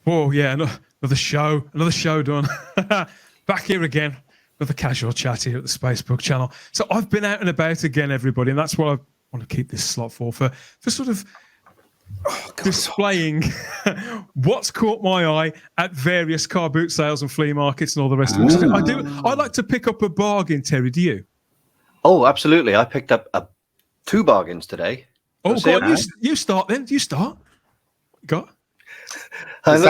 Oh yeah, another show done. Back here again with a casual chat here at the Spacebook channel. So I've been out and about again, everybody, and that's what I want to keep this slot for sort of displaying what's caught my eye at various car boot sales and flea markets and all the rest of it. I like to pick up a bargain, Terry. Do you? Oh, absolutely. I picked up 2 bargains today. Oh, go on, you start then. You start. Go. Is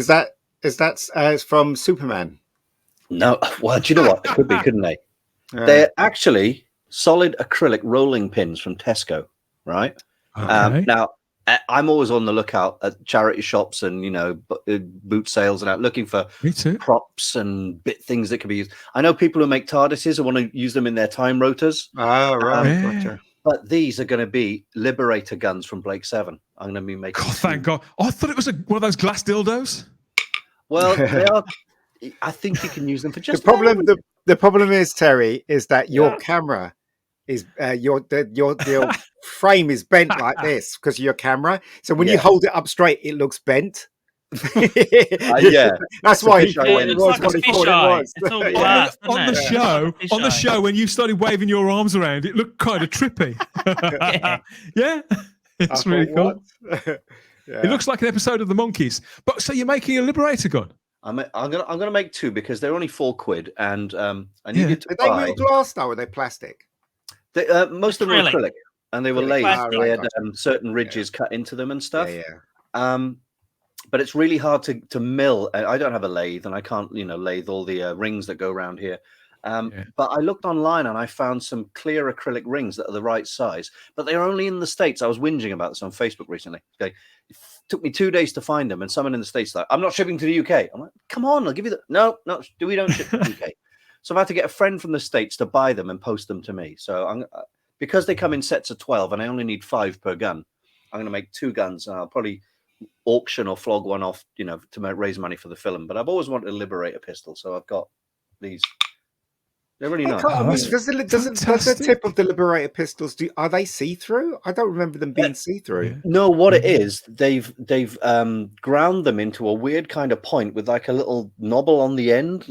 that from Superman? No. Well, do you know what? It could be, couldn't they? They're actually solid acrylic rolling pins from Tesco, right? Okay. Now, I'm always on the lookout at charity shops and, boot sales and out looking for props and things that can be used. I know people who make TARDISes who want to use them in their time rotors. Oh, right. Gotcha. But these are going to be Liberator guns from Blake 7. I'm going to be making. God, thank God! I thought it was one of those glass dildos. Well, they are. I think you can use them for just. The problem is, Terry, is that your camera is your frame is bent like this because of your camera. So when you hold it up straight, it looks bent. That's why he thought it was what he thought it was. It's all glass, on the show when you started waving your arms around, it looked kind of trippy. Yeah, it's really cool. It looks like an episode of the Monkeys. But so you're making a Liberator gun? I'm gonna make 2 because they're only £4, and I needed to buy. Are they real glass though, or are they plastic? Most of them are acrylic, and they were lathed. They had certain ridges cut into them and stuff. But it's really hard to mill. I don't have a lathe, and I can't, lathe all the rings that go around here. But I looked online and I found some clear acrylic rings that are the right size, but they're only in the States. I was whinging about this on Facebook recently. Okay, it took me 2 days to find them, and someone in the States like, "I'm not shipping to the UK." I'm like, "Come on, I'll give you the no. We don't ship to the UK." So I've had to get a friend from the States to buy them and post them to me. So because they come in sets of 12, and I only need 5 per gun, I'm going to make 2 guns, and I'll probably auction or flog one off, to raise money for the film. But I've always wanted a Liberator pistol, so I've got these. They're really nice. Does the tip of the Liberator pistols are they see-through? I don't remember them being see-through. No, what it is, they've ground them into a weird kind of point with like a little knobble on the end,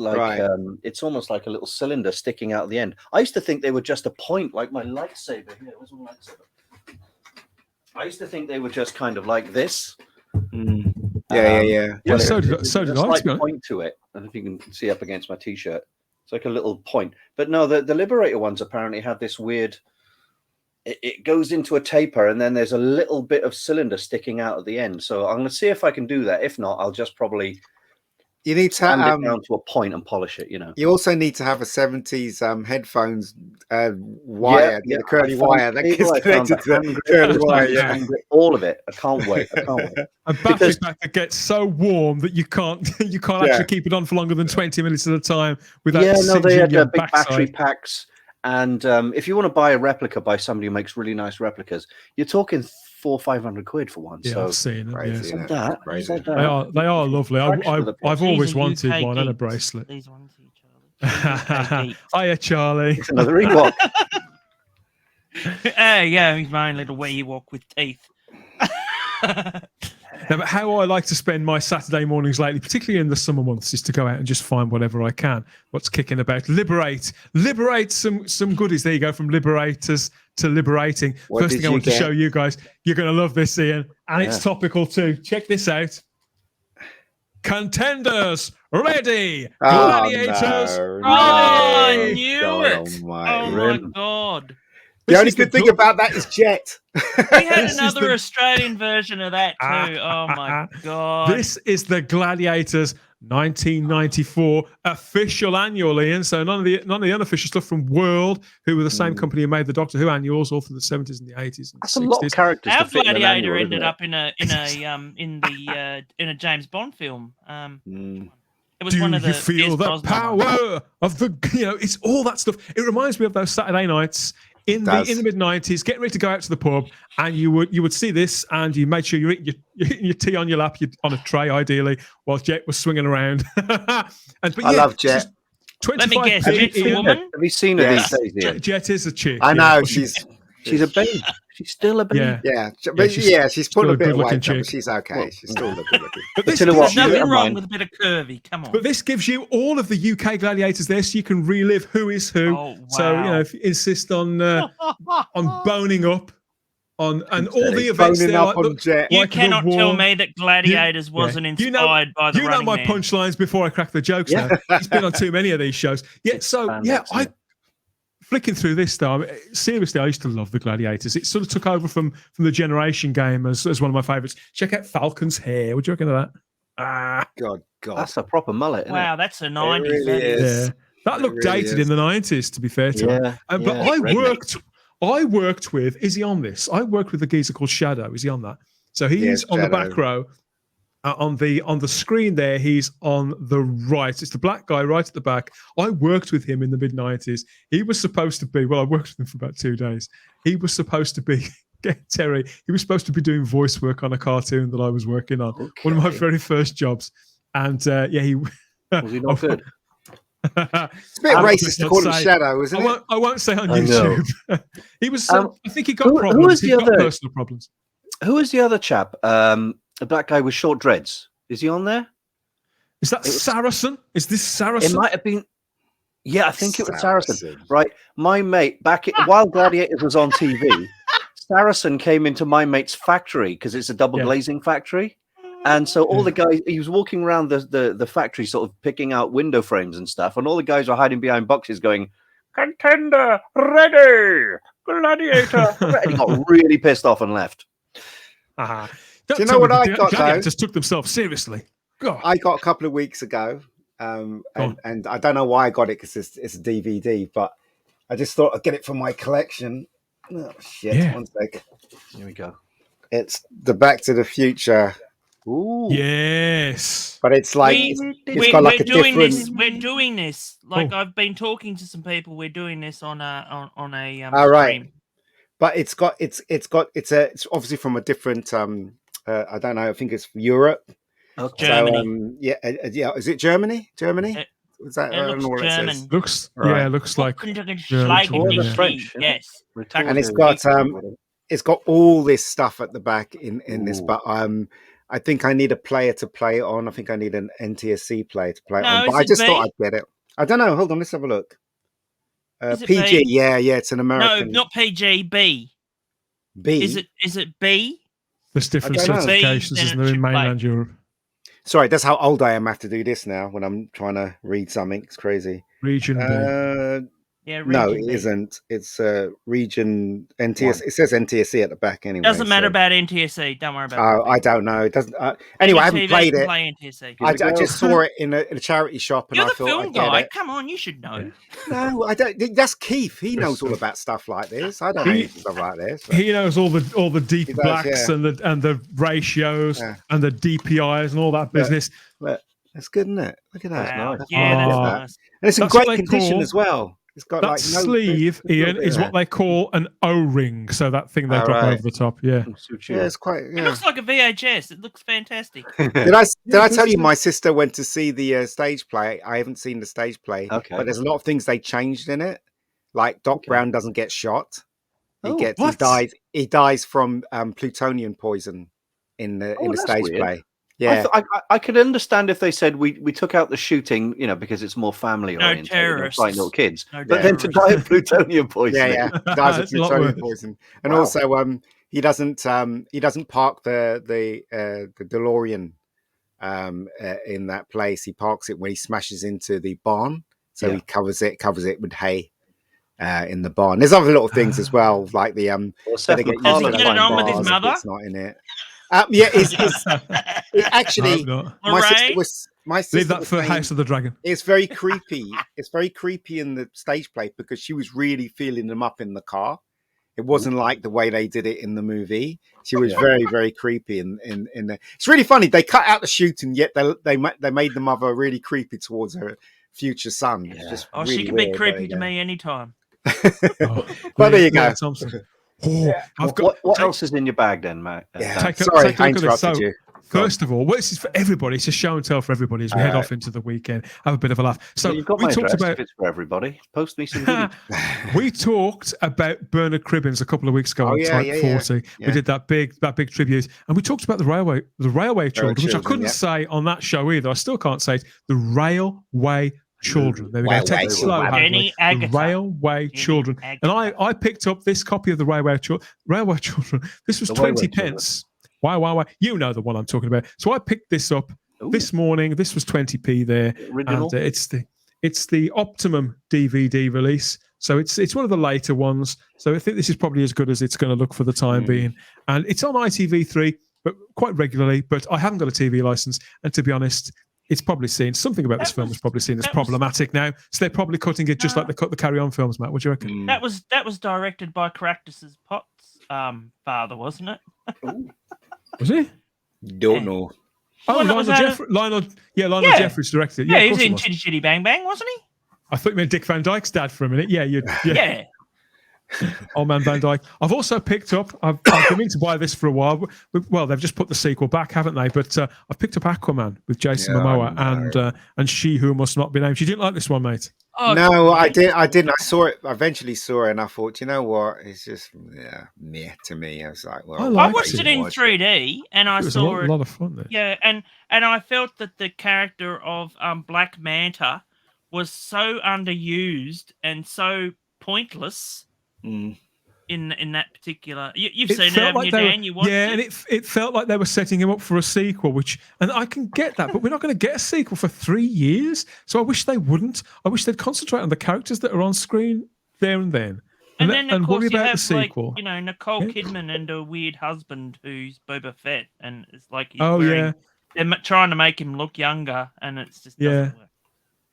it's almost like a little cylinder sticking out the end. I used to think they were just a point, like my lightsaber. Here, where's my lightsaber? I used to think they were just kind of like this. Yeah. So did I. Like point to it. I don't know if you can see up against my t-shirt. It's like a little point. But no, the Liberator ones apparently have this weird. It goes into a taper, and then there's a little bit of cylinder sticking out at the end. So I'm going to see if I can do that. If not, I'll just probably. You need to stand it down to a point and polish it. You also need to have a 70s headphones wire, the curly wire that gets connected to the curly wire. All of it. I can't wait. A battery pack that gets so warm that you can't actually keep it on for longer than 20 minutes at a time without. They had big battery packs. And if you want to buy a replica by somebody who makes really nice replicas, you're talking 400 or 500 quid for one. Yeah, so I'm seeing them. Crazy, They are lovely. I've always wanted one and a bracelet. These ones, Charlie. Hiya, Charlie. It's another Ewok. Yeah, he's my own little wee walk with teeth. Now, but how I like to spend my Saturday mornings lately, particularly in the summer months, is to go out and just find whatever I can. What's kicking about? Liberate some goodies. There you go, from liberators to liberating. First thing I want to show you guys, you're going to love this, Ian, and it's topical too. Check this out. Contenders ready. Gladiators ready. I knew it. Oh my God. The only good thing about that is Jet. We had another Australian version of that too. Oh my God. This is the Gladiators 1994 official annual, Ian. So none of the unofficial stuff from World, who were the same company who made the Doctor Who annuals all through the 70s and the 80s. That's a lot of characters. Our Gladiator ended up in a James Bond film. It was one of the. You feel the power of the? It's all that stuff. It reminds me of those Saturday nights in the mid-90s, getting ready to go out to the pub, and you would see this, and you made sure you're eating your tea on your lap, on a tray ideally, while Jet was swinging around. I love Jet. Let me guess, Jet's a woman? Have you seen her these days? Jet is a chick. I know, she's a babe. She's still a baby. She's put a bit of weight on, but she's okay. Well, she's still looking good. But There's nothing wrong with a bit of curvy. Come on. But this gives you all of the UK gladiators there, so you can relive who is who. Oh, wow. So if you insist on boning up, and all the events there, you cannot tell me that Gladiators wasn't inspired by the Running my Man. punchlines before I crack the jokes. Now he's been on too many of these shows. I flicking through this though. Seriously, I used to love the Gladiators. It sort of took over from the Generation game as one of my favourites. Check out Falcon's hair. What do you reckon of that? God, that's a proper mullet. Isn't wow, it? that's a 90s. Really is. Yeah, that looked dated in the 90s. To be fair to him, but I worked with, is he on this? I worked with a geezer called Shadow. Is he on that? So he's on the back row. On the screen there, he's on the right. It's the black guy right at the back. I worked with him in the mid-90s. He was supposed to be, I worked with him for about 2 days. He was supposed to be, Terry, he was supposed to be doing voice work on a cartoon that I was working on. Okay. One of my very first jobs. And he... Was he not good? It's a bit racist to call him Shadow, isn't it? I won't say on YouTube. He was. I think he got problems. Who was the other personal problems? Who was the other chap? The black guy with short dreads. Is he on there? Is that Saracen? Is this Saracen? It might have been. Yeah, I think it was Saracen. Right, my mate while Gladiators was on TV, Saracen came into my mate's factory because it's a double glazing factory. And so all the guys, he was walking around the factory sort of picking out window frames and stuff. And all the guys were hiding behind boxes going, "Contender, ready, Gladiator." And he got really pissed off and left. Do you know what I got, though? Just took themselves seriously. God. I got a couple of weeks ago. And I don't know why I got it because it's a DVD. But I just thought I'd get it for my collection. Oh, shit. Yeah. 1 sec. Here we go. It's the Back to the Future. Ooh. Yes, but it's like we're doing this. Like I've been talking to some people. We're doing this on a stream. But it's obviously from a different I don't know. I think it's Europe. Okay. Germany. So, Is it Germany? Is that German? Looks like French. Yes, and it's got all this stuff at the back in this, but I think I need a player to play it on. I think I need an NTSC player to play it on. But I just thought I'd get it. I don't know. Hold on, let's have a look. PG, B? Yeah, it's an American. No, not PG. B. Is it B? There's different certifications, isn't there, in mainland Europe? Sorry, that's how old I am. I have to do this now when I'm trying to read something. It's crazy. Region B. No, it isn't. It's region NTSC. It says NTSC at the back anyway. Doesn't matter about NTSC. Don't worry about it. I don't know. It doesn't. Anyway, I haven't played it. Play NTSC. I just saw it in a charity shop, and You're I thought, film guy. Come on, you should know. No, I don't. That's Keith. He knows all about stuff like this. I don't know stuff like this. He knows all the deep blacks and the ratios and the DPIs and all that business. Look, that's good, isn't it? Look at that. Wow. Yeah, that's nice. And it's in great condition as well. It's got that sleeve, Ian, is what they call an O-ring. So that thing they drop over the top. Yeah, it's quite. It looks like a VHS. It looks fantastic. Did I tell you my sister went to see the stage play? I haven't seen the stage play, but there's a lot of things they changed in it. Like Doc Brown doesn't get shot. He dies from plutonium poison in the stage play. Yeah, I could understand if they said we took out the shooting, because it's more family oriented, terrorists, like little kids. But then to die of plutonium poison, dies of plutonium poison, and also he doesn't park the DeLorean in that place. He parks it when he smashes into the barn, so he covers it with hay. In the barn, there's other little things as well, like the does he get it on with his mother? It's not in it. Actually, my sister leave that for House of the Dragon. It's very creepy. It's very creepy in the stage play because she was really feeling them up in the car. It wasn't like the way they did it in the movie. She was very, very creepy. In the... It's really funny. They cut out the shooting, yet they made the mother really creepy towards her future son. Yeah. Just she can be creepy to me anytime. Well, there you go. What else is in your bag then, Matt? Sorry, I interrupted you. First of all, this is for everybody. It's a show and tell for everybody as we head off into the weekend. Have a bit of a laugh. So you've got we my talked address, about. if it's for everybody. Post me some goodies. We talked about Bernard Cribbins a couple of weeks ago on Type 40. Yeah. We did that big tribute, and we talked about the railway children, which I couldn't say on that show either. I still can't say it. The railway children. There we go. Take it slow, Hadley. The railway children. And I picked up this copy of the railway children. This was 20 pence. Why? You know the one I'm talking about. So I picked this up this morning. This was 20p there. Original. And it's the Optimum DVD release. So it's one of the later ones. So I think this is probably as good as it's going to look for the time being. And it's on ITV3, but quite regularly. But I haven't got a TV license. And to be honest, it's probably seen something about this film is probably seen as problematic now. So they're probably cutting it just like they cut the Carry On films, Matt. What do you reckon? That was directed by Caractus's Potts' father, wasn't it? Was he? Don't know. Oh, Lionel Jeffries directed it. Yeah, he was in Chitty Chitty Bang Bang, wasn't he? I thought you meant Dick Van Dyke's dad for a minute. Yeah. Old Man Van Dyke. I've also picked up. I've been meaning to buy this for a while. Well, they've just put the sequel back, haven't they? But I've picked up Aquaman with Jason Momoa and She Who Must Not Be Named. You didn't like this one, mate? Oh, no, I didn't. I saw it. I eventually saw it, and I thought, you know what? It's just meh to me. I was like, well, I watched it in 3D, and I saw it. A lot of fun there. Yeah, and I felt that the character of Black Manta was so underused and so pointless. In that particular, you've seen it, haven't you, Dan? You watched it? And it felt like they were setting him up for a sequel, and I can get that, but we're not going to get a sequel for 3 years. So I wish they wouldn't. I wish they'd concentrate on the characters that are on screen there and then. And then of course worry you about have the sequel. Like, Nicole Kidman and a weird husband who's Boba Fett, and it's like they're trying to make him look younger, and it's just doesn't work.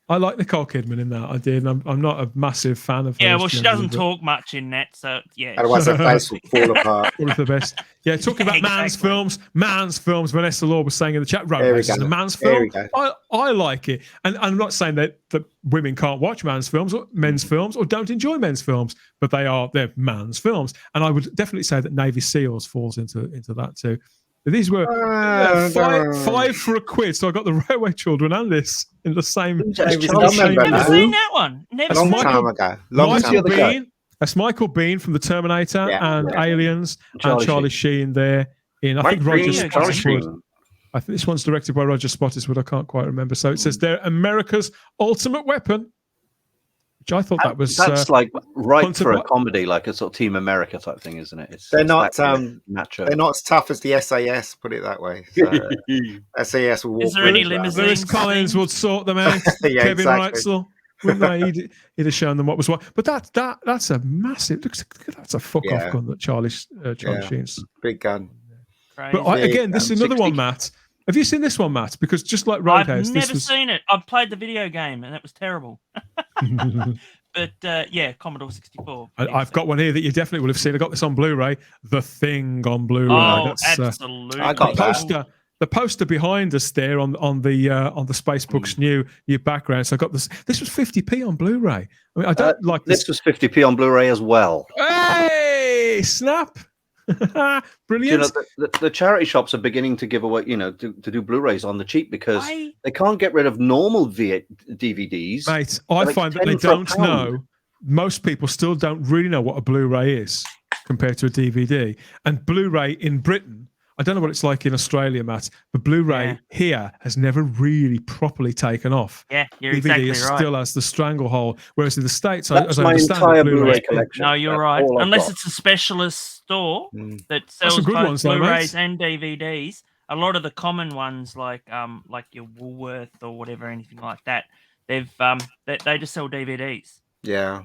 I like Nicole Kidman in that. I did. I'm not a massive fan of her. Yeah, well, she doesn't talk much in that, so yeah. Otherwise, her face will fall apart. One of the best. Yeah, talking about man's films. Vanessa Law was saying in the chat, road race is a man's film. I like it, and I'm not saying that women can't watch men's films or don't enjoy men's films, but they're man's films, and I would definitely say that Navy SEALs falls into that too. These were five for a quid, so I got the Railway Children and this in the same. Never seen that one. Long time ago. That's Michael Biehn from the Terminator and Aliens, and Charlie Sheen there. I think Roger Spottiswoode. I think this one's directed by Roger Spottiswoode. I can't quite remember. So it says they're America's ultimate weapon. Which I thought that's like right for a comedy, like a sort of Team America type thing, isn't it? They're not they're not as tough as the SAS, put it that way. So, SAS will walk. Is there any limousines? Lewis Collins would sort them out. Kevin Reitzel, he'd have shown them what was what. But that's a massive. That's a fuck off gun that Charlie Sheen's big gun. But again, this is another 60. One, Matt. Have you seen this one, Matt? Because just like Roadhouse, I've never seen it. I've played the video game, and that was terrible. But Commodore 64. I've got one here that you definitely will have seen. I got this on Blu-ray. The Thing on Blu-ray. Oh, absolutely! I got the poster behind us there on the Spacebook's new background. So I got this. This was 50p on Blu-ray. I mean, I don't like this. This was 50p on Blu-ray as well. Hey, snap! Brilliant. The charity shops are beginning to give away, to do Blu-rays on the cheap because they can't get rid of normal DVDs. Mate, I find that they don't know. Most people still don't really know what a Blu-ray is compared to a DVD. And Blu-ray in Britain, I don't know what it's like in Australia, Matt, but Blu-ray here has never really properly taken off. Yeah, you're DVD exactly right. Still has the stranglehold, whereas in the States, that's as I understand entire Blu-ray collection. No, you're right. Unless it's a specialist store that sells both Blu-rays and DVDs. A lot of the common ones, like your Woolworth or whatever, anything like that, they just sell DVDs. Yeah.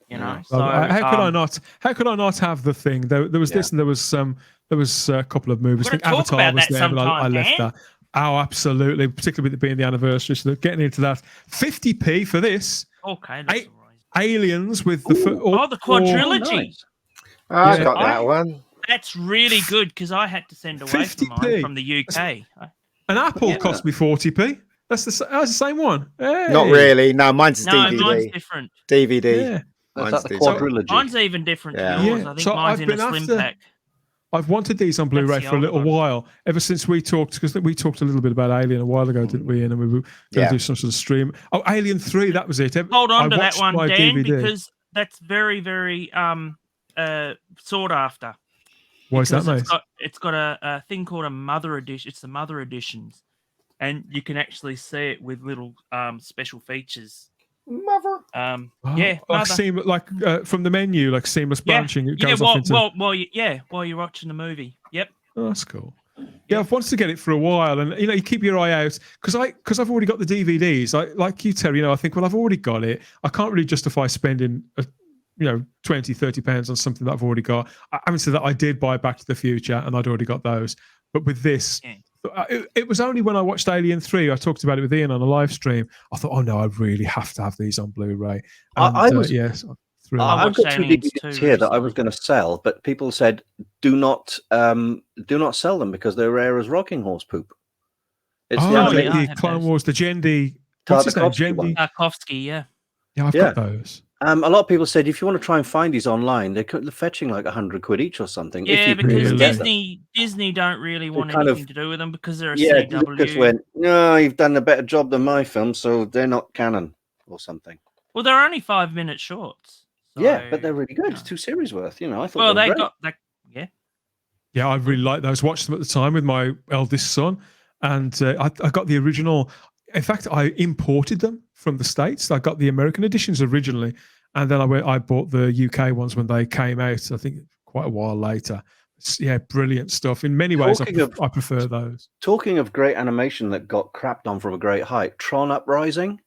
So how could I not have The Thing? There was this, and there was a couple of movies. I think Avatar was there, but I left that. Oh, absolutely, particularly with it being the anniversary. So they're getting into that. 50p for this. Okay, that's Aliens with the the quadrilogy. Nice. I got that one. That's really good because I had to send away from mine from the UK. An Apple cost me 40p. That's the same one. Hey. Not really. No, mine's DVD. Mine's different. DVD. Yeah. That's the quadrilogy. Mine's even different to yours. I think mine's in a slim pack. I've wanted these on Blu-ray for a little while, ever since we talked, because we talked a little bit about Alien a while ago, didn't we? And then we were going to do some sort of stream. Oh, Alien 3, that was it. Hold on to that one, Dan, because that's very, very sought after. Why is that, mate? It's got a thing called a Mother Edition. It's the Mother Editions. And you can actually see it with little special features. Mother. Yeah, like from the menu, like seamless branching. It goes off into... while you're watching the movie. Yep. Oh, that's cool. Yeah, I've wanted to get it for a while, and you keep your eye out because I've already got the DVDs. Like you, Terry. I think, well, I've already got it. I can't really justify spending, £20-30 on something that I've already got. Having said that, I did buy Back to the Future, and I'd already got those. But with this. Yeah. It was only when I watched Alien 3, I talked about it with Ian on a live stream. I thought, oh no, I really have to have these on Blu-ray. And, I've got 2 DVDs here that I was going to sell, but people said, do not sell them because they're rare as rocking horse poop. It's the Clone Wars, the Jendi. What's his name? Jendi Tarkovsky, yeah. Yeah, I've got those. A lot of people said if you want to try and find these online, they're fetching like £100 each or something. Yeah, because Disney don't really want anything to do with them because they're a CW. Just went, no, you've done a better job than my film, so they're not canon or something. Well, they're only 5-minute shorts. So, yeah, but they're really good. It's 2 series worth. I thought. Well, they got that. Yeah. Yeah, I really liked those. Watched them at the time with my eldest son, and I got the original. In fact, I imported them from the States. I got the American editions originally, and then I bought the UK ones when they came out, I think quite a while later. Yeah, brilliant stuff. In many ways, I prefer those. Talking of great animation that got crapped on from a great height, Tron Uprising.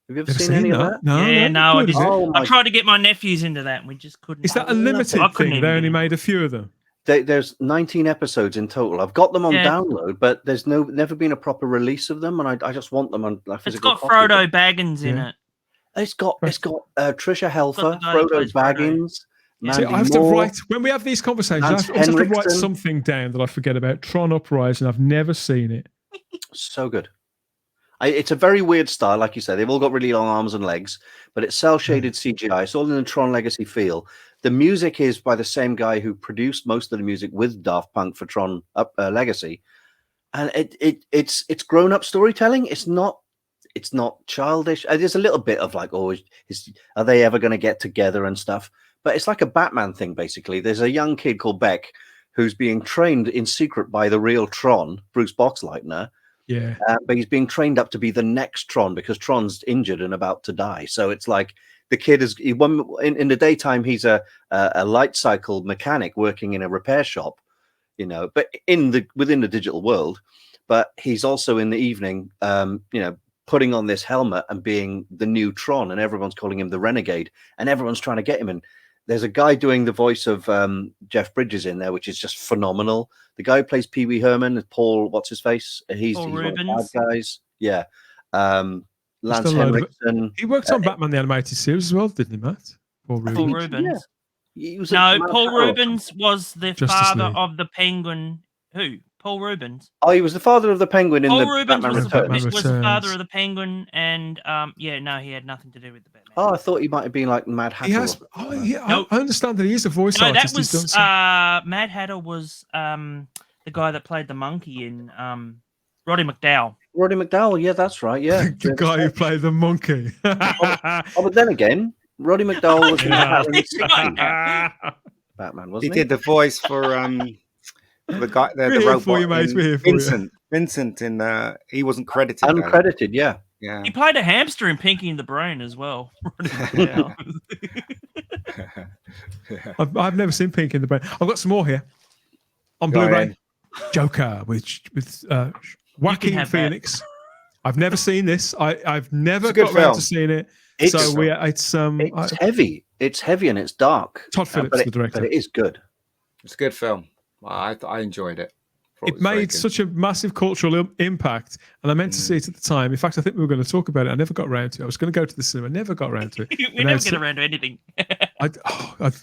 Have you ever seen any of that? No, I didn't. I tried to get my nephews into that, and we just couldn't. Is that a limited thing? They only made a few of them. There's 19 episodes in total. I've got them on download, but there's never been a proper release of them, and I just want them on a physical copy. It's got Frodo Baggins in it. It's got Trisha Helfer, Frodo Baggins. See, I have to write when we have these conversations. I have to write something down that I forget about. Tron Uprising. I've never seen it. So good. It's a very weird style, like you said. They've all got really long arms and legs, but it's cel-shaded CGI. It's all in the Tron Legacy feel. The music is by the same guy who produced most of the music with Daft Punk for Tron Legacy, and it's grown-up storytelling. It's not childish. There's a little bit of like, are they ever going to get together and stuff? But it's like a Batman thing, basically. There's a young kid called Beck who's being trained in secret by the real Tron, Bruce Boxleitner. Yeah, but he's being trained up to be the next Tron because Tron's injured and about to die. So it's like the kid is in the daytime he's a light cycle mechanic working in a repair shop, but within the digital world. But he's also in the evening, putting on this helmet and being the new Tron, and everyone's calling him the Renegade, and everyone's trying to get him. And there's a guy doing the voice of Jeff Bridges in there, which is just phenomenal. The guy who plays Pee Wee Herman, Paul, what's his face? He's one of the bad guys. Yeah. Lance Henriksen. He worked on Batman the Animated Series as well, didn't he, Matt? Paul Rubens. Yeah. Paul Rubens was the father of the Penguin. Who? Paul Rubens. Oh, he was the father of the Penguin in Paul the Rubens Batman Returns. Returns. Was the father of the Penguin, and he had nothing to do with the Batman. Oh, I thought he might have been like Mad Hatter. He has. Oh, yeah. Nope. I understand that he is a voice artist. That was Mad Hatter was the guy that played the monkey in Roddy McDowall. Roddy McDowall, yeah, that's right. Yeah, the guy who played the monkey. But then again, Roddy McDowall was in Batman, wasn't he? He did the voice for the guy, the robot. For you, mate. We're here for Vincent. Vincent in he wasn't credited. Uncredited, yeah. Yeah. He played a hamster in Pinky and the Brain as well. I've never seen Pinky and the Brain. I've got some more here on Blu-ray. Joker with Joaquin Phoenix. That. I've never seen this. I've never got around to seeing it. It's heavy. It's heavy and it's dark. Todd Phillips, the director. But it is good. It's a good film. I enjoyed it. It made such a massive cultural impact, and I meant to see it at the time. In fact, I think we were going to talk about it. I never got around to it. I was going to go to the cinema. Never got around to it. We never get around to anything.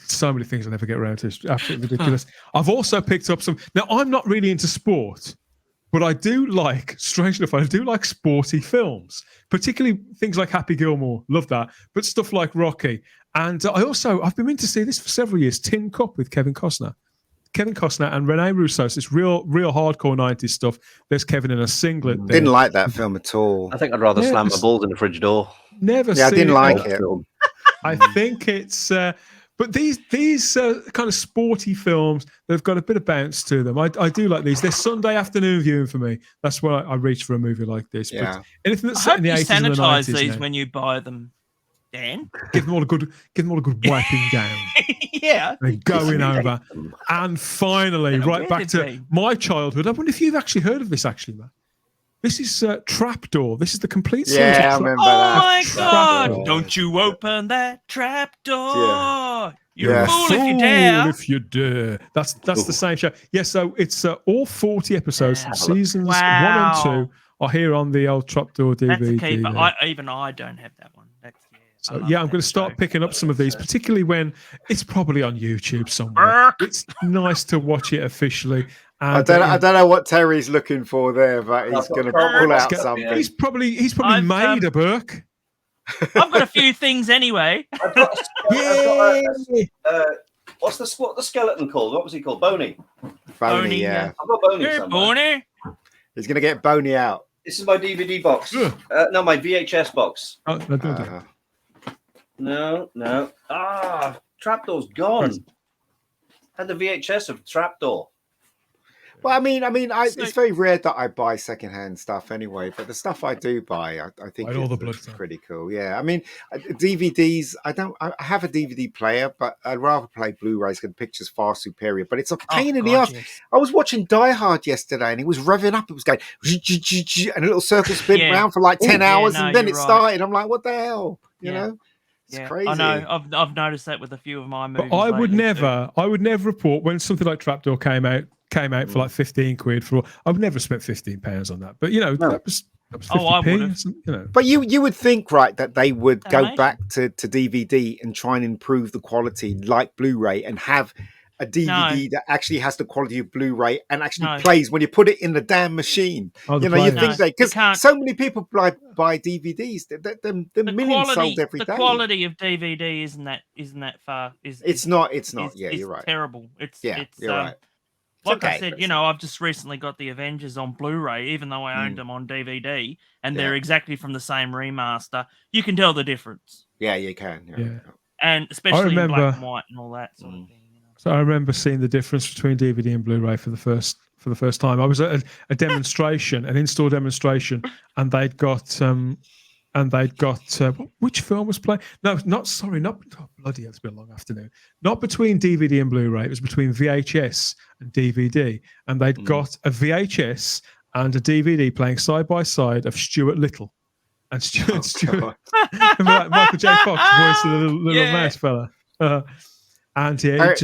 So many things I never get around to. It's absolutely ridiculous. I've also picked up some. Now, I'm not really into sport, but I do like, strangely enough, I do like sporty films, particularly things like Happy Gilmore. Love that. But stuff like Rocky. And I've been meaning to see this for several years. Tin Cup with Kevin Costner. Kevin Costner and Rene Russo. So it's real hardcore 90s stuff. There's Kevin in a singlet. Didn't like that film at all. I think I'd rather slam my balls in the fridge door. Never. Yeah, I didn't like it. I think it's. But these kind of sporty films, they've got a bit of bounce to them. I do like these. They're Sunday afternoon viewing for me. That's why I reach for a movie like this. Yeah. But anything that's set in the 80s and the 90s. Sanitize these when you buy them, Dan. Give them all a good wiping down. Yeah. And going over. And finally, right back to my childhood. I wonder if you've actually heard of this, actually, Matt. This is Trapdoor. This is the complete series. Yeah, I remember that. Oh my God! Don't you open that trapdoor! Yeah. You're a fool if you dare. If you dare. That's the same show. Yeah, so it's all 40 episodes. Seasons 1 and 2 are here on the old Trapdoor DVD. That's a keeper. I don't have that one. So I'm going to start picking up some of these, particularly when it's probably on YouTube somewhere. It's nice to watch it officially. I don't know what Terry's looking for there, but he's going to pull out something. He's probably made a Burke. I've got a few things anyway. What's the skeleton called? What was he called? Boney. Boney, yeah. I've got Boney somewhere. Boney. He's going to get Boney out. This is my DVD box. No, my VHS box. Oh, don't. No. Trapdoor's gone. Had the VHS of Trapdoor. Well, I mean, it's very rare that I buy secondhand stuff anyway. But the stuff I do buy, I think it's pretty cool. Yeah, I mean, DVDs. I have a DVD player, but I'd rather play Blu-rays because the picture's far superior. But it's a pain in the ass. Yes. I was watching Die Hard yesterday, and it was revving up. It was going and a little circle spin around for like 10 hours, and then it started. I'm like, what the hell? You know? It's crazy. I know. I've noticed that with a few of my movies. But I would never report when something like Trapdoor came out for like 15 quid for. I would never have spent £15 on that. But that was 50p. But you would think, right, that they would go back to DVD and try and improve the quality like Blu-ray and have a DVD that actually has the quality of Blu-ray and actually plays when you put it in the damn machine. You think they, because so many people buy DVDs, the millions sold every day. The quality of DVD isn't that far. It's not. Yeah, you're right. Terrible. You're right. Like I said, I've just recently got the Avengers on Blu-ray, even though I owned them on DVD, and they're exactly from the same remaster. You can tell the difference. Yeah, you can. Yeah. And especially in black and white and all that sort of thing. So I remember seeing the difference between DVD and Blu-ray for the first time. I was at a demonstration, an in-store demonstration, and they'd got which film was playing? No, bloody hell, it's been a long afternoon. Not between DVD and Blu-ray, it was between VHS and DVD, and they'd got a VHS and a DVD playing side by side of Stuart Little. And Stuart Michael J. Fox, voice of the little mouse fella. And I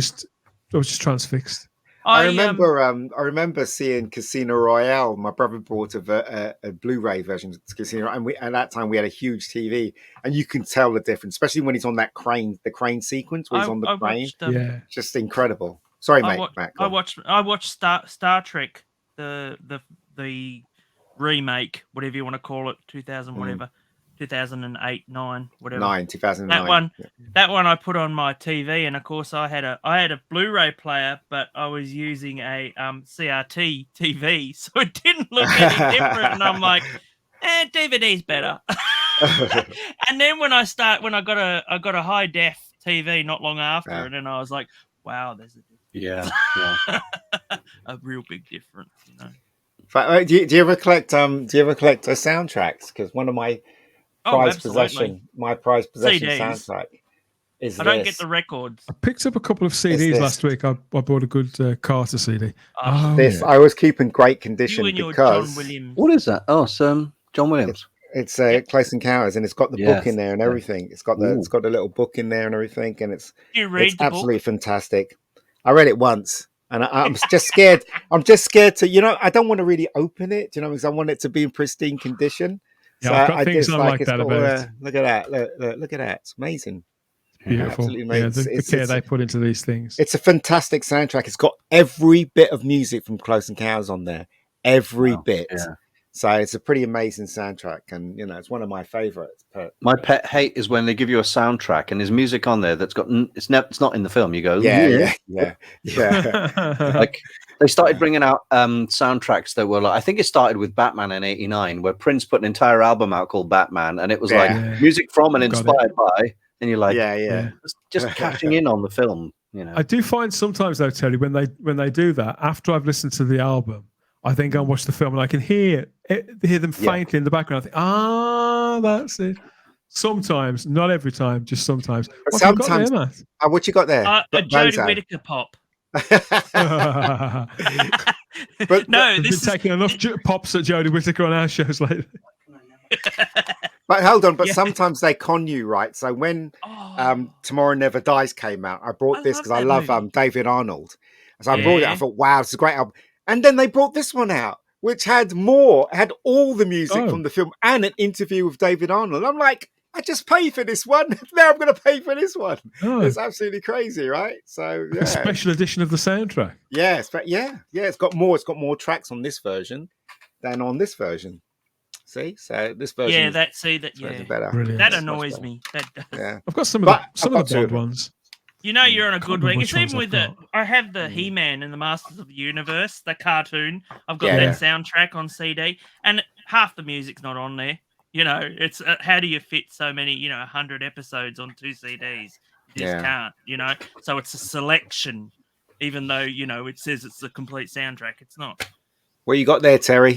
was just transfixed. I remember seeing Casino Royale. My brother bought a Blu-ray version of Casino, and at that time we had a huge TV, and you can tell the difference, especially when he's on the crane sequence where he's on the crane. Just incredible. Sorry, mate. I watched Star Trek, the remake, whatever you want to call it, 2000 whatever. 2008, 9, whatever. 2009. That one I put on my TV, and of course I had a Blu-ray player, but I was using a CRT TV, so it didn't look any different. And I'm like, DVD's better. And then when I got a high def TV not long after, and then I was like, wow, there's a real big difference, But do you ever collect soundtracks? Because one of my prized possession CDs. soundtrack is I don't get the records. I picked up a couple of CDs last week. I bought a good Carter CD. I was keeping great condition because John Williams. What is that? Oh, it's John Williams. It's Close Encounters, and it's got the book in there and everything. It's got the little book in there and everything, and it's absolutely fantastic. I read it once. And I'm just scared. I'm just scared to, I don't want to really open it, because I want it to be in pristine condition. Yeah, so I've got things I like that about it. Look at that. Look at that. It's amazing. Beautiful. Absolutely amazing. Yeah, the care they put into these things. It's a fantastic soundtrack. It's got every bit of music from Close Encounters on there. Every bit. Yeah. So it's a pretty amazing soundtrack, and it's one of my favorites. My pet hate is when they give you a soundtrack and there's music on there that's got it's not in the film. You go, yeah. Like they started bringing out soundtracks that were like, I think it started with Batman in '89, where Prince put an entire album out called Batman, and it was like music from and inspired by, and you're like, just cashing in on the film. I do find sometimes though, Terry, when they do that, after I've listened to the album, I then go and watch the film, and I can hear them faintly in the background. I think, that's it. Sometimes, not every time, just sometimes. What sometimes, you got there, Matt? What you got there? A Jodie Whittaker pop. But no, this is taking enough pops at Jodie Whittaker on our shows lately. But hold on, sometimes they con you, right? So when Tomorrow Never Dies came out, I brought this because I love David Arnold. So I brought it. I thought, wow, it's a great album. And then they brought this one out, which had all the music from the film and an interview with David Arnold. I'm like, I just paid for this one. Now I'm going to pay for this one. It's absolutely crazy, right? So a special edition of the soundtrack. Yeah, it's got more tracks on this version than on this version. See, so this version. Better. Brilliant. That annoys me. That does. Yeah, I've got some of the Bond ones. You're on a good week. It's even with I have the He-Man and the Masters of the Universe, the cartoon. I've got that soundtrack on CD, and half the music's not on there. It's how do you fit so many, 100 episodes on 2 CDs? You just can't, So it's a selection, even though, it says it's the complete soundtrack. It's not. What you got there, Terry?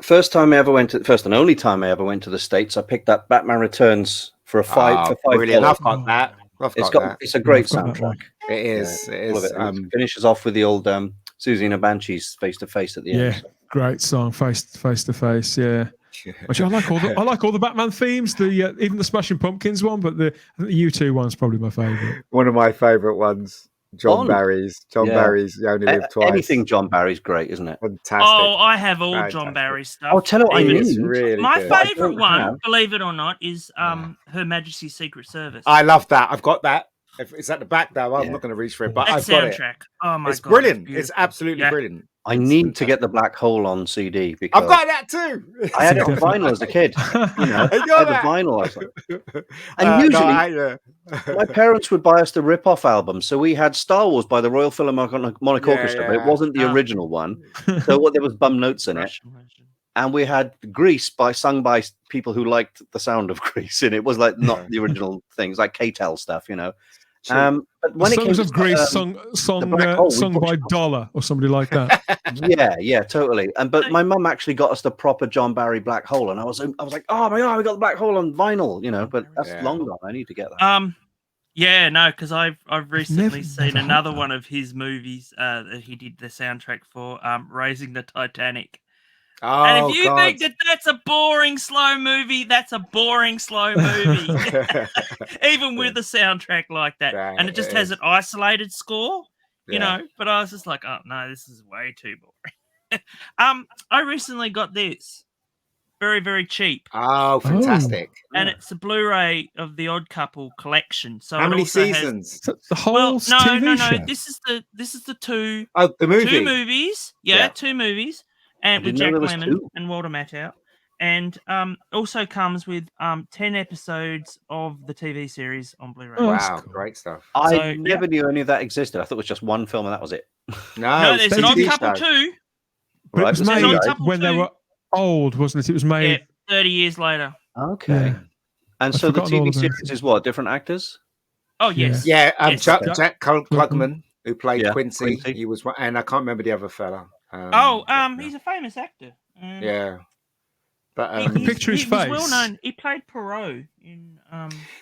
First and only time I ever went to the States, I picked up Batman Returns for $5. Brilliant. I've got that. It's a great soundtrack. It is. It finishes off with the old Susie and the Banshees Face to Face at the end. Yeah, great song, Face to Face. Yeah. Which I like all the Batman themes. Even the Smashing Pumpkins one, but the U2 one's probably my favourite. One of my favourite ones. John Barry's. Barry's You Only Live Twice. Anything John Barry's great, isn't it? Fantastic. Oh, I have all John Barry stuff. I'll tell you what I need. Really my favourite one, believe it or not, is Her Majesty's Secret Service. I love that. I've got that. It's at the back though. I'm not going to reach for it, but I've got it. Oh my god, it's brilliant. It's absolutely brilliant. I need to get the Black Hole on CD because I've got that too. I had it on vinyl as a kid. I had the vinyl. And usually, my parents would buy us the rip-off album. So we had Star Wars by the Royal Philharmonic Orchestra, but it wasn't the original one. So there was bum notes in it. And we had Grease sung by people who liked the sound of Grease, and it was like not the original things, like K-Tel stuff, But when Songs of Grease sung by Dollar or somebody like that. yeah, totally. But my mum actually got us the proper John Barry Black Hole, and I was like, oh my god, we got the Black Hole on vinyl, But that's long gone. I need to get that. Because I've recently seen another one of his movies that he did the soundtrack for, Raising the Titanic. Oh, and if you think that's a boring, slow movie, that's a boring, slow movie. Even with a soundtrack like that. And it just has an isolated score, But I was just like, oh, no, this is way too boring. I recently got this. Very, very cheap. Oh, fantastic. And it's a Blu-ray of the Odd Couple collection. So how many seasons? The whole TV show? This is the two. Oh, the movie. 2 movies. Yeah, 2 movies. And with Jack Lemmon and Walter Matthau. And also comes with 10 episodes of the TV series on Blu-ray. Oh, wow, cool. Great stuff. I never knew any of that existed. I thought it was just one film and that was it. No, there's an Odd Couple 2. But it was made when they were old, wasn't it? It was made 30 years later. Okay. Yeah. And so the TV series is what? Different actors? Oh, yes. Yeah, Jack Klugman, who played Quincy. He was one, and I can't remember the other fella. He's a famous actor. But I can picture his face. He was well known. He played Perot in.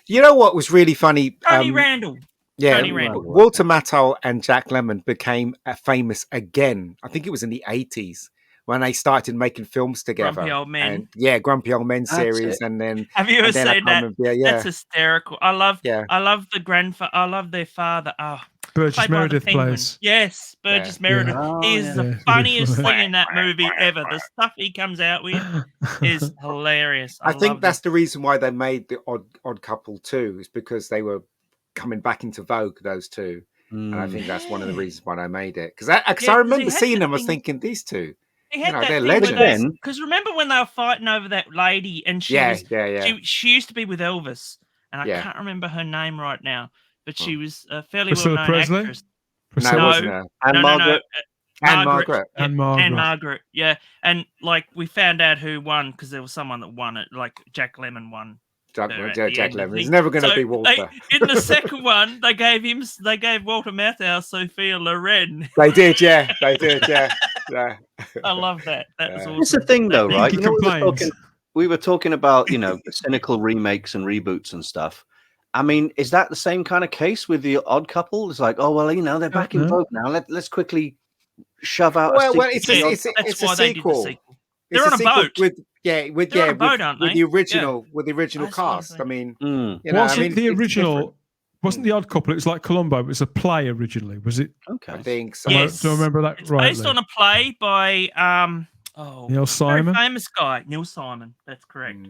You know what was really funny? Tony Randall. Yeah, Tony Randall. Walter Matthau and Jack Lemmon became famous again. I think it was in the 80s when they started making films together. Grumpy Old Men. And, Grumpy Old Men series, and then have you ever seen that? That's hysterical. I love the grandfather. I love their father. Burgess Meredith plays. Yes, Burgess Meredith. He is the funniest thing in that movie ever. The stuff he comes out with is hilarious. I think that's the reason why they made the Odd Couple 2, is because they were coming back into vogue, those two. And I think that's one of the reasons why I made it. Because I remember seeing them, I was thinking, these two, He had that they're thing legends. because remember when they were fighting over that lady, and she she used to be with Elvis, and I can't remember her name right now, but she was a fairly well-known actress. No, it wasn't her. And Margaret. And Margaret. Yeah, and like we found out who won because there was someone that won it. Like Jack Lemmon won. Jack Lemmon. He's never going to be Walter. In the second one, they gave Walter Matthau Sophia Loren. They did, yeah. I love that. That was awesome. It's the thing, though, right? We were talking about cynical remakes and reboots and stuff. I mean, is that the same kind of case with the Odd Couple? It's like, oh well, they're back in vogue now. Let's quickly shove out. Well, it's a sequel. They're on a boat. With the original cast. I mean, wasn't the original? Wasn't the Odd Couple? It was like Columbo. It was a play originally. Was it? Okay, I think so. Yes. Do I remember that right? Based on a play by Neil Simon, very famous guy, Neil Simon. That's correct.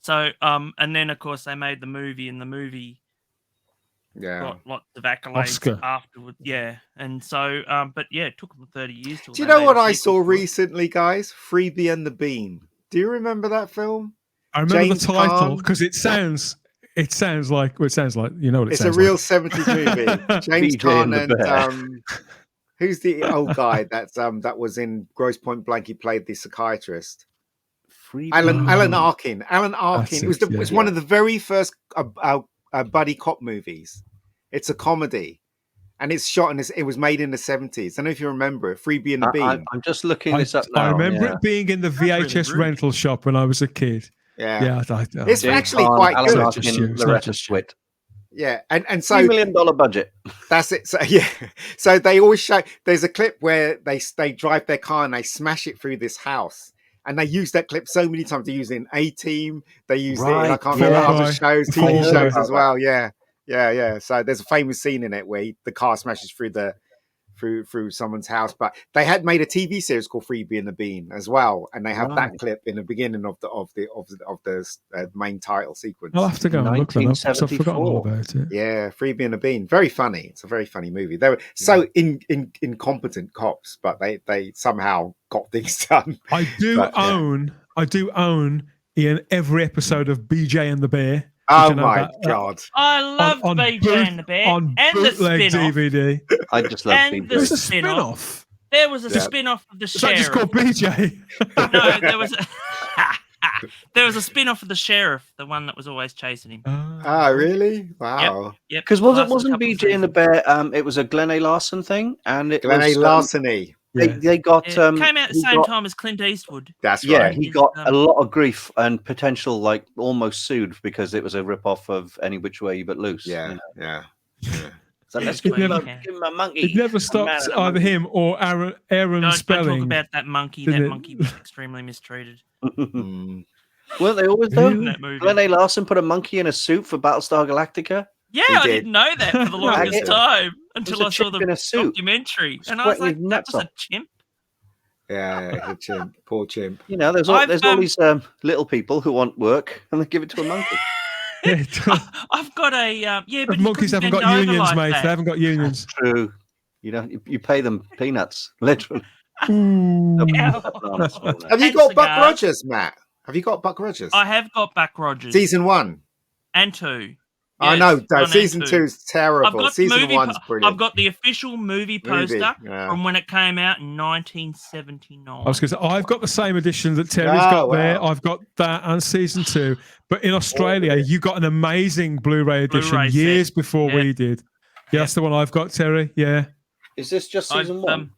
So, and then of course they made the movie, and the movie got lots of accolades afterwards. Yeah, and so, but yeah, it took them 30 years. Do you know what I saw recently, guys? Freebie and the Bean. Do you remember that film? I remember the title because it sounds like it's a real 70s movie. James Caan and who's the old guy that was in Grosse Pointe Blank? He played the psychiatrist. Alan Arkin. It was one of the very first buddy cop movies. It's a comedy, and it's shot and it was made in the 70s. I don't know if you remember it. Freebie and the Bean. I'm just looking this up now. I remember it being in the VHS rental shop when I was a kid. Yeah. It's actually quite good. Loretta Swit. Yeah, and so $3 million budget. That's it. So so they always show. There's a clip where they drive their car and they smash it through this house. And they use that clip so many times. They use it in A-Team. They use it in, I can't remember, other shows, TV shows as well. Yeah. So there's a famous scene in it where the car smashes through someone's house. But they had made a TV series called Freebie and the Bean as well, and they have that clip in the beginning of the main title sequence. I'll have to go and look that up. I've forgotten all about it. Yeah, Freebie and the Bean, very funny. It's a very funny movie. They were so incompetent cops, but they somehow got things done. I do own in every episode of BJ and the Bear. Oh my God! I love BJ and the Bear and the spin-off DVD. I just love BJ. There's a spin-off. There was a spin-off of the Sheriff. Is that just called BJ? No, there was a spin-off of the Sheriff, the one that was always chasing him. Oh, really? Wow. Yep. Because wasn't BJ and the Bear? It was a Glen A. Larson thing, and it was Larceny. They got came out at the same time as Clint Eastwood. That's right. He got a lot of grief and potential, like almost sued because it was a rip-off of Any Which Way But Loose. Yeah. So let's give him a monkey. It never stopped either him or Aaron Spelling. Don't talk about that monkey. That monkey was extremely mistreated. Weren't they always though? Glen A. Larson put a monkey in a suit for Battlestar Galactica. Yeah, I didn't know that for the longest time until I saw the documentary. And I was like, that was a chimp. Yeah, a chimp. Poor chimp. There's all these little people who want work and they give it to a monkey. I've got a but monkeys haven't got unions, mate. They haven't got unions. That's true. You pay them peanuts, literally. Have you got Buck Rogers, Matt? Have you got Buck Rogers? I have got Buck Rogers. Season 1 and 2. I know. Season 2 is terrible. Season 1's brilliant. I've got the official movie poster from when it came out in 1979. I was going to say, I've got the same edition that Terry's got there. I've got that and season 2. But in Australia, you got an amazing Blu-ray edition years before we did. Yeah, that's the one I've got, Terry. Yeah. Is this just season 1?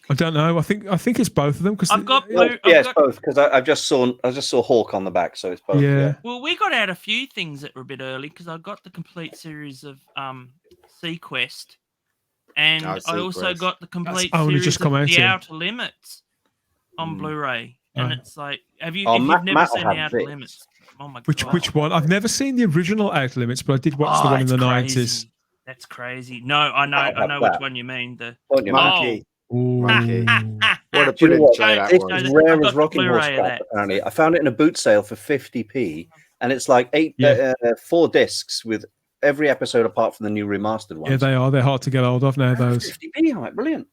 I don't know. I think it's both of them because I've got it's both because I just saw Hawk on the back, so it's both. Yeah. Well, we got out a few things that were a bit early because I got the complete series of Sequest, and I also got the complete series of The Outer Limits on Blu-ray. And it's like, if you've never seen The Outer Limits? Oh my God! Which one? I've never seen the original Outer Limits, but I did watch the one in the 90s. That's crazy. No, I know which one you mean. The monkey. Monkey. What a brilliant show that was. It's rare as Rocking Horse crap, apparently. I found it in a boot sale for 50p, and it's like 4 discs with every episode apart from the new remastered ones. Yeah, they are. They're hard to get hold of now, those. 50p, I'm like, brilliant.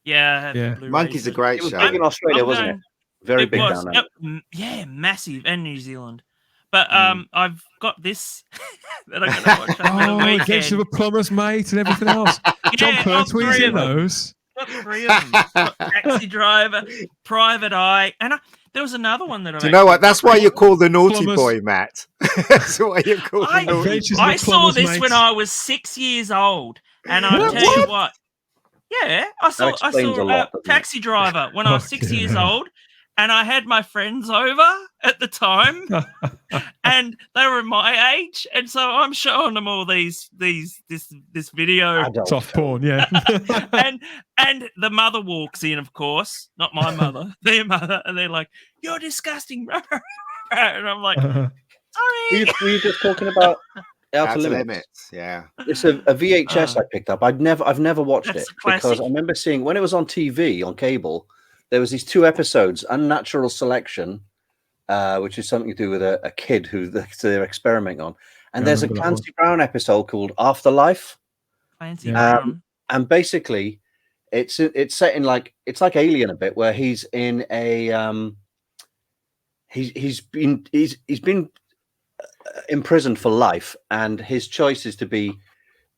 Yeah, Yeah. Monkey's a great It was show. big in Australia, wasn't it? Very big down there. Yep, yeah, massive, and New Zealand. But I've got this that I'm going to watch over the weekend. Adventures of a Plumber's Mate and everything else. John Pertwee's in those. Got 3 of them. Got Taxi Driver, Private Eye, and there was another one that I. Do you know what? That's why you're called the naughty boy, Matt. That's why you're called the naughty boy. I saw this when I was 6 years old, and I'll tell you what. Yeah, I saw Taxi Driver when I was 6 years old, and I had my friends over at the time, and they were my age, and so I'm showing them all this video, soft porn, yeah. and the mother walks in, of course, not my mother, their mother, and they're like, "You're disgusting," and I'm like, "Sorry." Were you just talking about Outer Limits? Yeah, it's a VHS I picked up. I've never watched it because I remember seeing when it was on TV on cable. There was these 2 episodes, Unnatural Selection, which is something to do with a kid who they're experimenting on, and there's a Clancy Brown episode called Afterlife. Clancy Brown, and basically, it's set in it's like Alien a bit, where he's in a he's been imprisoned for life, and his choice is to be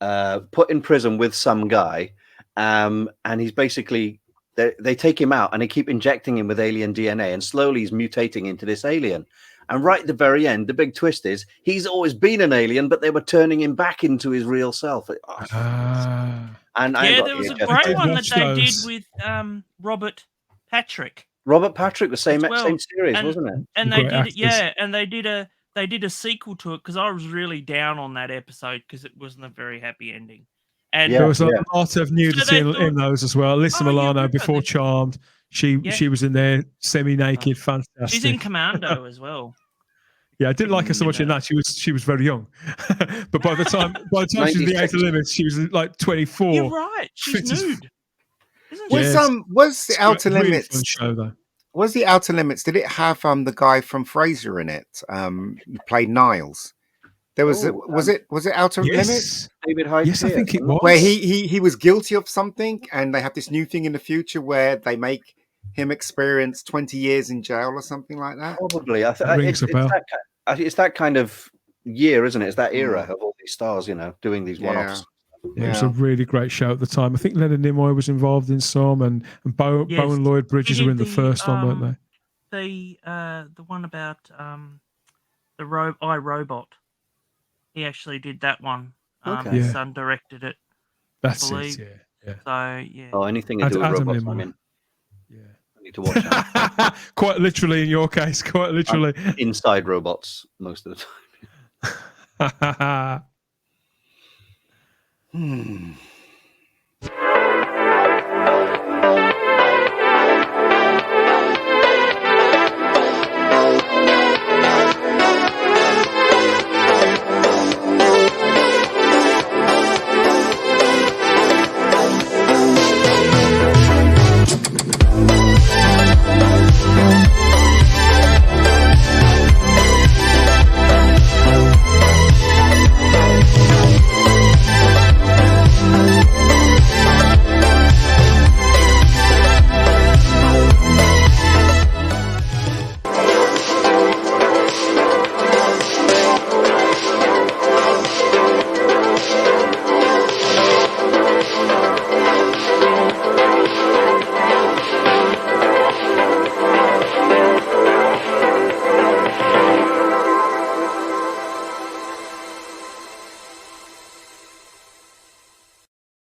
put in prison with some guy, and he's basically they take him out and they keep injecting him with alien DNA, and slowly he's mutating into this alien. And right at the very end, the big twist is he's always been an alien, but they were turning him back into his real self. And there was a great one that they did with Robert Patrick. Robert Patrick, the same series, wasn't it? And they did and they did a sequel to it because I was really down on that episode because it wasn't a very happy ending. And there was a lot of nudity in those as well. Alyssa Milano, before Charmed, she was in there semi-naked, fantastic. She's in Commando as well. Yeah, I didn't like her so much in that. She was very young, but by the time she was in the Outer Limits, she was like 24. You're right. She's nude. Was the Outer Limits show though? Was the Outer Limits? Did it have the guy from Frasier in it? He played Niles. There was was it Outer Limits? David Hyde. Yes, I think it was. Where he was guilty of something, and they have this new thing in the future where they make him experience 20 years in jail or something like that. Probably. It's that kind of year, isn't it? It's that era of all these stars, doing these one-offs. Yeah, it was a really great show at the time. I think Leonard Nimoy was involved in some, and Bo and Lloyd Bridges were in the first one, weren't they? The one about the iRobot. He actually did that one. His son directed it. That's it. Yeah. So yeah. Oh, anything to do with robots, I'm in. Yeah. I need to watch that. Quite literally, in your case, quite literally. I'm inside robots most of the time.